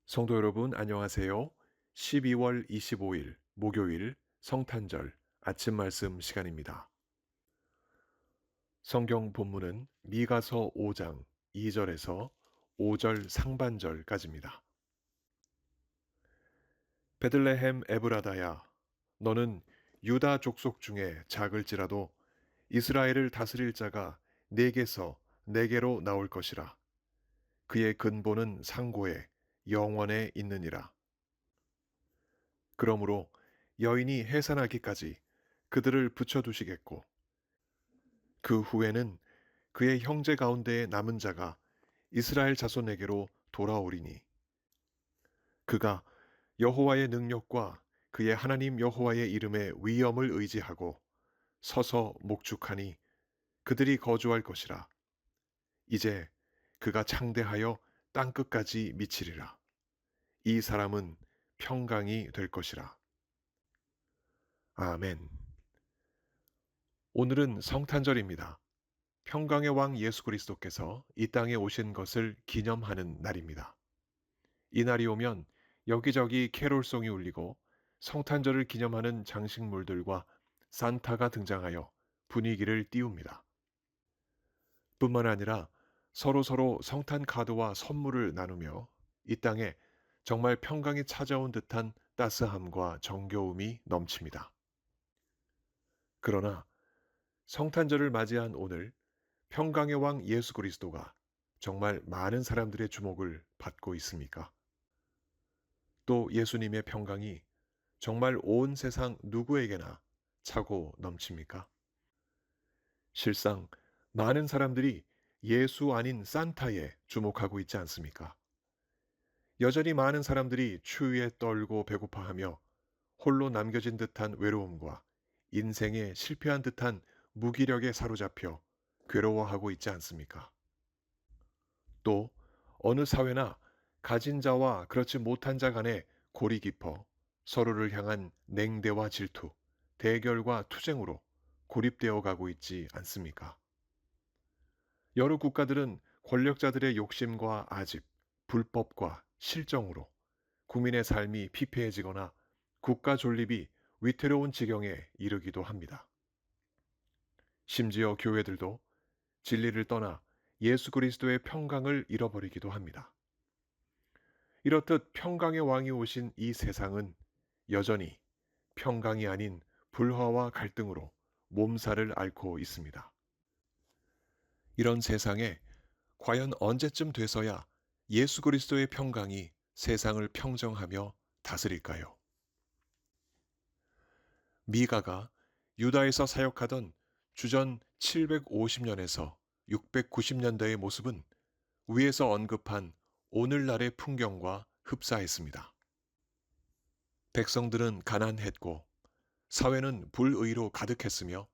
성도 여러분, 안녕하세요. 12월 25일 목요일 성탄절 아침 말씀 시간입니다. 성경 본문은 미가서 5장 2절에서 5절 상반절까지입니다. 베들레헴 에브라다야, 너는 유다 족속 중에 작을지라도 이스라엘을 다스릴 자가 네게서 네게로 나올 것이라. 그의 근본은 상고에 영원에 있느니라. 그러므로 여인이 해산하기까지 그들을 붙여두시겠고, 그 후에는 그의 형제 가운데에 남은 자가 이스라엘 자손에게로 돌아오리니, 그가 여호와의 능력과 그의 하나님 여호와의 이름의 위엄을 의지하고 서서 목축하니 그들이 거주할 것이라. 이제 그가 창대하여 땅끝까지 미치리라. 이 사람은 평강이 될 것이라. 아멘. 오늘은 성탄절입니다. 평강의 왕 예수 그리스도께서 이 땅에 오신 것을 기념하는 날입니다. 이 날이 오면 여기저기 캐롤송이 울리고 성탄절을 기념하는 장식물들과 산타가 등장하여 분위기를 띄웁니다. 뿐만 아니라 서로 성탄 카드와 선물을 나누며 이 땅에 정말 평강이 찾아온 듯한 따스함과 정겨움이 넘칩니다. 그러나 성탄절을 맞이한 오늘 평강의 왕 예수 그리스도가 정말 많은 사람들의 주목을 받고 있습니까? 또 예수님의 평강이 정말 온 세상 누구에게나 차고 넘칩니까? 실상 많은 사람들이 예수 아닌 산타에 주목하고 있지 않습니까? 여전히 많은 사람들이 추위에 떨고 배고파하며 홀로 남겨진 듯한 외로움과 인생에 실패한 듯한 무기력에 사로잡혀 괴로워하고 있지 않습니까? 또 어느 사회나 가진 자와 그렇지 못한 자 간에 골이 깊어 서로를 향한 냉대와 질투, 대결과 투쟁으로 고립되어 가고 있지 않습니까? 여러 국가들은 권력자들의 욕심과 아집, 불법과 실정으로 국민의 삶이 피폐해지거나 국가 존립이 위태로운 지경에 이르기도 합니다. 심지어 교회들도 진리를 떠나 예수 그리스도의 평강을 잃어버리기도 합니다. 이렇듯 평강의 왕이 오신 이 세상은 여전히 평강이 아닌 불화와 갈등으로 몸살을 앓고 있습니다. 이런 세상에 과연 언제쯤 돼서야 예수 그리스도의 평강이 세상을 평정하며 다스릴까요? 미가가 유다에서 사역하던 주전 750년에서 690년대의 모습은 위에서 언급한 오늘날의 풍경과 흡사했습니다. 백성들은 가난했고 사회는 불의로 가득했으며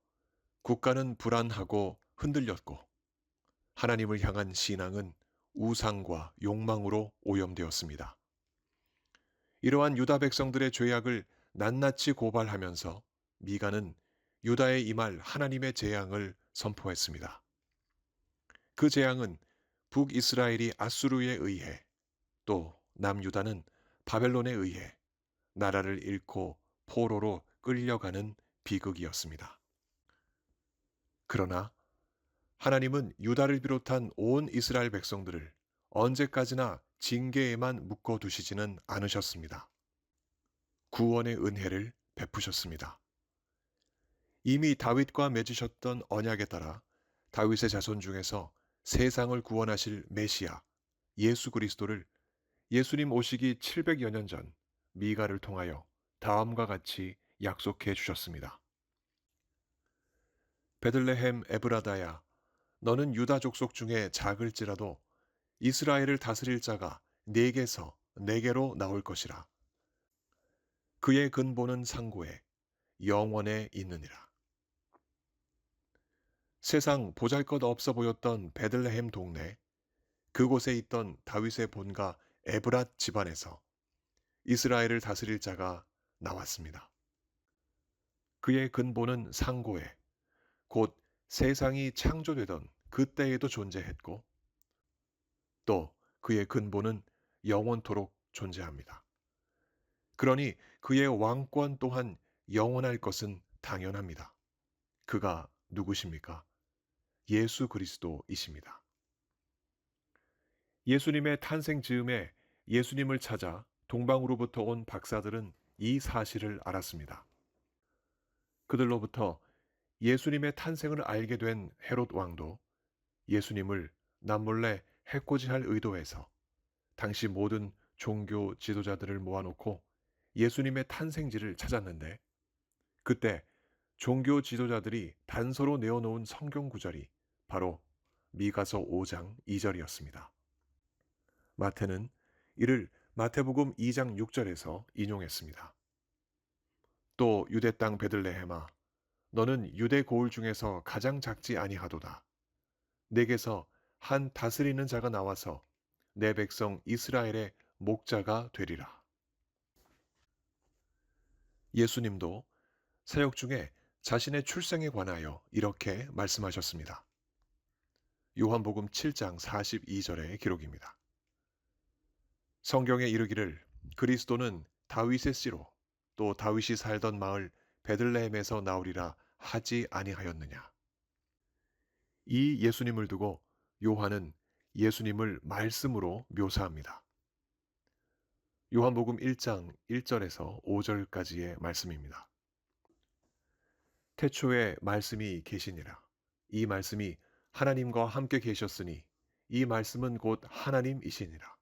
국가는 불안하고 흔들렸고 하나님을 향한 신앙은 우상과 욕망으로 오염되었습니다. 이러한 유다 백성들의 죄악을 낱낱이 고발하면서 미가는 유다에 임할 하나님의 재앙을 선포했습니다. 그 재앙은 북이스라엘이 아수르에 의해 또 남유다는 바벨론에 의해 나라를 잃고 포로로 끌려가는 비극이었습니다. 그러나 하나님은 유다를 비롯한 온 이스라엘 백성들을 언제까지나 징계에만 묶어두시지는 않으셨습니다. 구원의 은혜를 베푸셨습니다. 이미 다윗과 맺으셨던 언약에 따라 다윗의 자손 중에서 세상을 구원하실 메시아 예수 그리스도를 예수님 오시기 700여 년 전 미가를 통하여 다음과 같이 약속해 주셨습니다. 베들레헴 에브라다야, 너는 유다 족속 중에 작을지라도 이스라엘을 다스릴 자가 네게서 네게로 나올 것이라. 그의 근본은 상고에 영원에 있느니라. 세상 보잘것없어 보였던 베들레헴 동네, 그곳에 있던 다윗의 본가 에브랏 집안에서 이스라엘을 다스릴 자가 나왔습니다. 그의 근본은 상고에 곧 세상이 창조되던 그때에도 존재했고 또 그의 근본은 영원토록 존재합니다. 그러니 그의 왕권 또한 영원할 것은 당연합니다. 그가 누구십니까? 예수 그리스도이십니다. 예수님의 탄생 즈음에 예수님을 찾아 동방으로부터 온 박사들은 이 사실을 알았습니다. 그들로부터 예수님의 탄생을 알게 된 헤롯 왕도 예수님을 남몰래 해코지할 의도에서 당시 모든 종교 지도자들을 모아놓고 예수님의 탄생지를 찾았는데, 그때 종교 지도자들이 단서로 내어놓은 성경 구절이 바로 미가서 5장 2절이었습니다. 마태는 이를 마태복음 2장 6절에서 인용했습니다. 또 유대 땅 베들레헴아, 너는 유대 고을 중에서 가장 작지 아니하도다. 내게서 한 다스리는 자가 나와서 내 백성 이스라엘의 목자가 되리라. 예수님도 사역 중에 자신의 출생에 관하여 이렇게 말씀하셨습니다. 요한복음 7장 42절의 기록입니다. 성경에 이르기를 그리스도는 다윗의 씨로 또 다윗이 살던 마을 베들레헴에서 나오리라 하지 아니하였느냐. 이 예수님을 두고 요한은 예수님을 말씀으로 묘사합니다. 요한복음 1장 1절에서 5절까지의 말씀입니다. 태초에 말씀이 계시니라. 이 말씀이 하나님과 함께 계셨으니 이 말씀은 곧 하나님이시니라.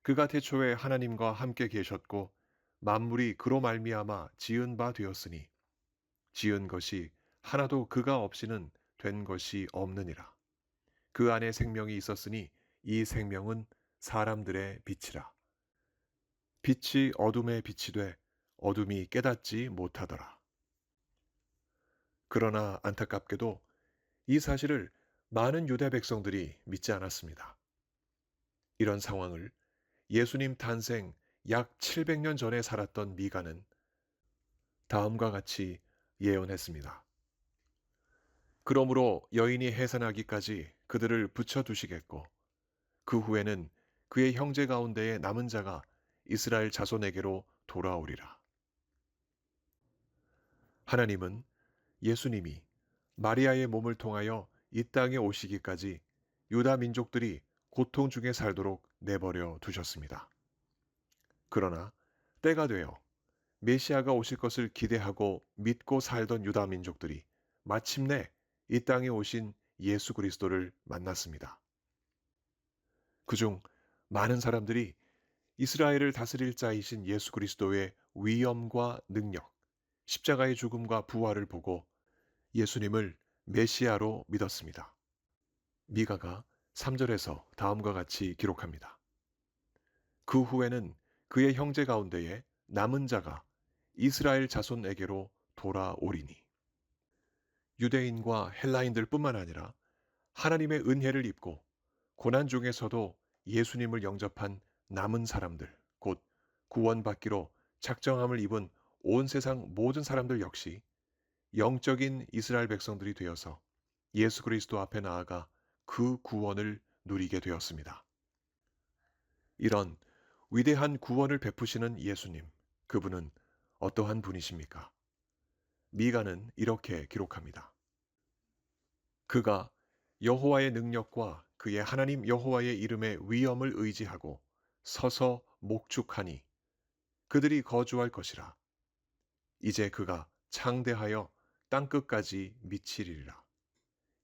그가 태초에 하나님과 함께 계셨고 만물이 그로 말미암아 지은 바 되었으니 지은 것이 하나도 그가 없이는 된 것이 없느니라. 그 안에 생명이 있었으니 이 생명은 사람들의 빛이라. 빛이 어둠에 빛이 돼 어둠이 깨닫지 못하더라. 그러나 안타깝게도 이 사실을 많은 유대 백성들이 믿지 않았습니다. 이런 상황을 예수님 탄생 약 700년 전에 살았던 미가는 다음과 같이 예언했습니다. 그러므로 여인이 해산하기까지 그들을 붙여두시겠고 그 후에는 그의 형제 가운데에 남은 자가 이스라엘 자손에게로 돌아오리라. 하나님은 예수님이 마리아의 몸을 통하여 이 땅에 오시기까지 유다 민족들이 고통 중에 살도록 내버려 두셨습니다. 그러나 때가 되어 메시아가 오실 것을 기대하고 믿고 살던 유다 민족들이 마침내 이 땅에 오신 예수 그리스도를 만났습니다. 그중 많은 사람들이 이스라엘을 다스릴 자이신 예수 그리스도의 위엄과 능력, 십자가의 죽음과 부활을 보고 예수님을 메시아로 믿었습니다. 미가가 3절에서 다음과 같이 기록합니다. 그 후에는 그의 형제 가운데에 남은 자가 이스라엘 자손에게로 돌아오리니. 유대인과 헬라인들 뿐만 아니라 하나님의 은혜를 입고 고난 중에서도 예수님을 영접한 남은 사람들, 곧 구원받기로 작정함을 입은 온 세상 모든 사람들 역시 영적인 이스라엘 백성들이 되어서 예수 그리스도 앞에 나아가 그 구원을 누리게 되었습니다. 이런 위대한 구원을 베푸시는 예수님, 그분은 어떠한 분이십니까? 미가는 이렇게 기록합니다. 그가 여호와의 능력과 그의 하나님 여호와의 이름의 위엄을 의지하고 서서 목축하니 그들이 거주할 것이라. 이제 그가 창대하여 땅끝까지 미치리라.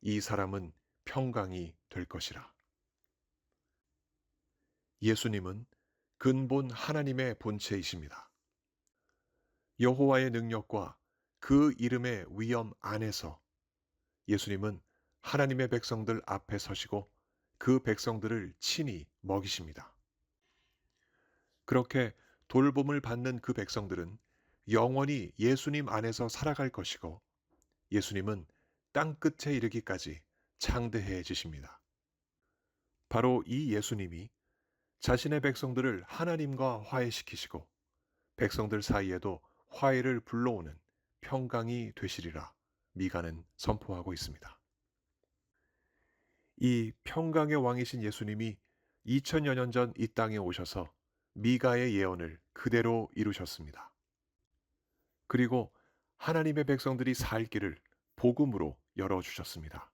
이 사람은 평강이 될 것이라. 예수님은 근본 하나님의 본체이십니다. 여호와의 능력과 그 이름의 위엄 안에서 예수님은 하나님의 백성들 앞에 서시고 그 백성들을 친히 먹이십니다. 그렇게 돌봄을 받는 그 백성들은 영원히 예수님 안에서 살아갈 것이고 예수님은 땅끝에 이르기까지 창대해지십니다. 바로 이 예수님이 자신의 백성들을 하나님과 화해시키시고 백성들 사이에도 화해를 불러오는 평강이 되시리라 미가는 선포하고 있습니다. 이 평강의 왕이신 예수님이 2000여 년 전 이 땅에 오셔서 미가의 예언을 그대로 이루셨습니다. 그리고 하나님의 백성들이 살 길을 복음으로 열어주셨습니다.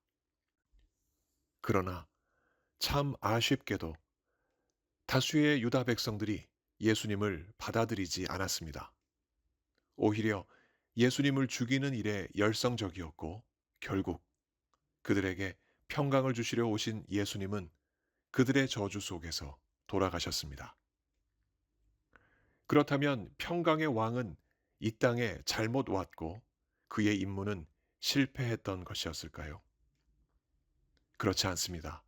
그러나 참 아쉽게도 다수의 유다 백성들이 예수님을 받아들이지 않았습니다. 오히려 예수님을 죽이는 일에 열성적이었고 결국 그들에게 평강을 주시려 오신 예수님은 그들의 저주 속에서 돌아가셨습니다. 그렇다면 평강의 왕은 이 땅에 잘못 왔고 그의 임무는 실패했던 것이었을까요? 그렇지 않습니다.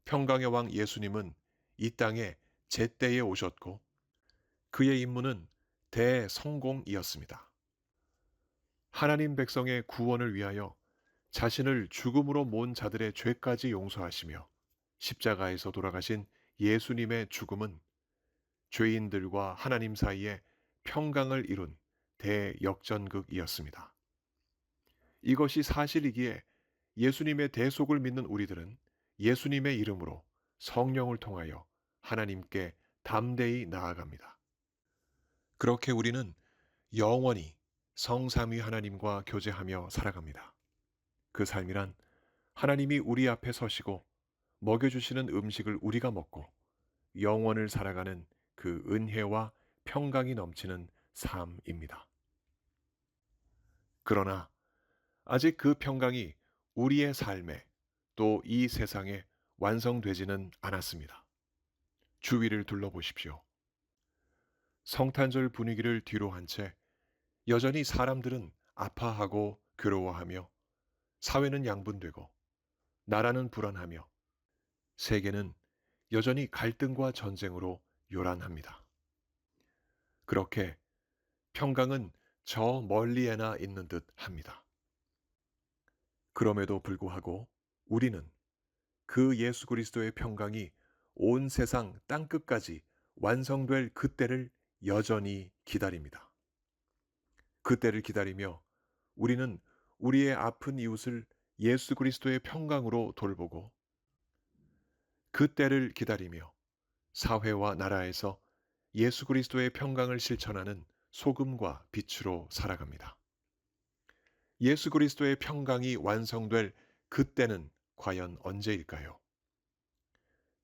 평강의 왕 예수님은 이 땅에 제때에 오셨고 그의 임무는 대성공이었습니다. 하나님 백성의 구원을 위하여 자신을 죽음으로 모은 자들의 죄까지 용서하시며 십자가에서 돌아가신 예수님의 죽음은 죄인들과 하나님 사이에 평강을 이룬 대역전극이었습니다. 이것이 사실이기에 예수님의 대속을 믿는 우리들은 예수님의 이름으로 성령을 통하여 하나님께 담대히 나아갑니다. 그렇게 우리는 영원히 성삼위 하나님과 교제하며 살아갑니다. 그 삶이란 하나님이 우리 앞에 서시고 먹여주시는 음식을 우리가 먹고 영원을 살아가는 그 은혜와 평강이 넘치는 삶입니다. 그러나 아직 그 평강이 우리의 삶에 또 이 세상에 완성되지는 않았습니다. 주위를 둘러보십시오. 성탄절 분위기를 뒤로 한 채 여전히 사람들은 아파하고 괴로워하며 사회는 양분되고 나라는 불안하며 세계는 여전히 갈등과 전쟁으로 요란합니다. 그렇게 평강은 저 멀리에나 있는 듯 합니다. 그럼에도 불구하고 우리는 그 예수 그리스도의 평강이 온 세상 땅끝까지 완성될 그때를 여전히 기다립니다. 그때를 기다리며 우리는 우리의 아픈 이웃을 예수 그리스도의 평강으로 돌보고 그때를 기다리며 사회와 나라에서 예수 그리스도의 평강을 실천하는 소금과 빛으로 살아갑니다. 예수 그리스도의 평강이 완성될 그때는 과연 언제일까요?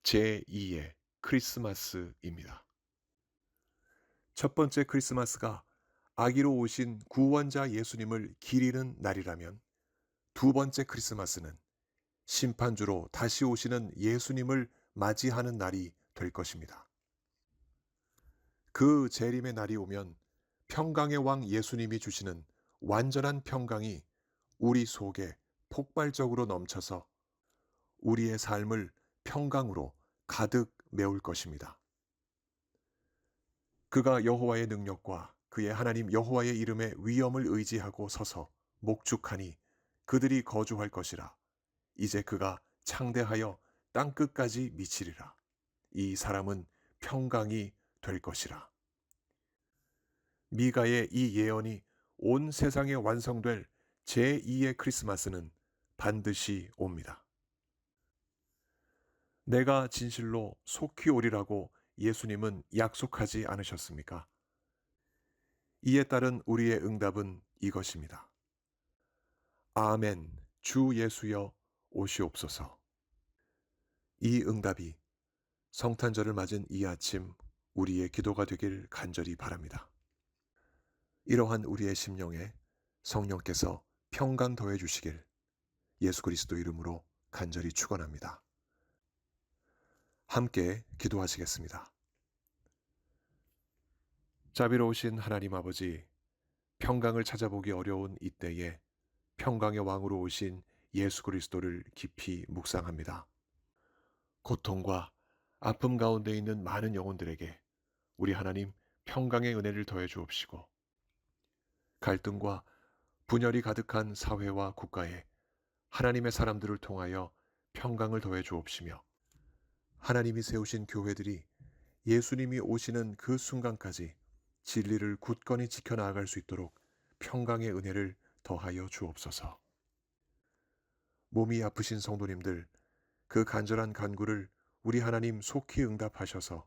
제2의 크리스마스입니다. 첫 번째 크리스마스가 아기로 오신 구원자 예수님을 기리는 날이라면 두 번째 크리스마스는 심판주로 다시 오시는 예수님을 맞이하는 날이 될 것입니다. 그 재림의 날이 오면 평강의 왕 예수님이 주시는 완전한 평강이 우리 속에 폭발적으로 넘쳐서 우리의 삶을 평강으로 가득 메울 것입니다. 그가 여호와의 능력과 그의 하나님 여호와의 이름의 위엄을 의지하고 서서 목축하니 그들이 거주할 것이라. 이제 그가 창대하여 땅끝까지 미치리라. 이 사람은 평강이 될 것이라. 미가의 이 예언이 온 세상에 완성될 제2의 크리스마스는 반드시 옵니다. 내가 진실로 속히 오리라고 예수님은 약속하지 않으셨습니까? 이에 따른 우리의 응답은 이것입니다. 아멘, 주 예수여 오시옵소서. 이 응답이 성탄절을 맞은 이 아침 우리의 기도가 되길 간절히 바랍니다. 이러한 우리의 심령에 성령께서 평강 더해 주시길 예수 그리스도 이름으로 간절히 축원합니다. 함께 기도하시겠습니다. 자비로우신 하나님 아버지, 평강을 찾아보기 어려운 이때에 평강의 왕으로 오신 예수 그리스도를 깊이 묵상합니다. 고통과 아픔 가운데 있는 많은 영혼들에게 우리 하나님 평강의 은혜를 더해 주옵시고 갈등과 분열이 가득한 사회와 국가에 하나님의 사람들을 통하여 평강을 더해 주옵시며 하나님이 세우신 교회들이 예수님이 오시는 그 순간까지 진리를 굳건히 지켜나갈 수 있도록 평강의 은혜를 더하여 주옵소서. 몸이 아프신 성도님들, 그 간절한 간구를 우리 하나님 속히 응답하셔서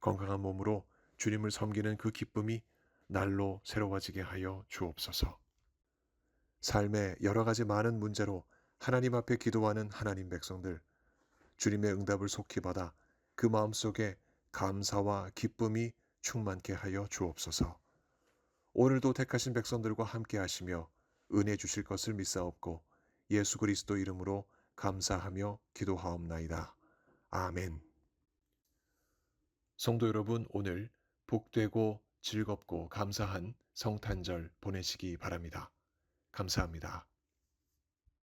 건강한 몸으로 주님을 섬기는 그 기쁨이 날로 새로워지게 하여 주옵소서. 삶의 여러 가지 많은 문제로 하나님 앞에 기도하는 하나님 백성들, 주님의 응답을 속히 받아 그 마음속에 감사와 기쁨이 충만케 하여 주옵소서. 오늘도 택하신 백성들과 함께 하시며 은혜 주실 것을 믿사옵고 예수 그리스도 이름으로 감사하며 기도하옵나이다. 아멘. 성도 여러분, 오늘 복되고 즐겁고 감사한 성탄절 보내시기 바랍니다. 감사합니다.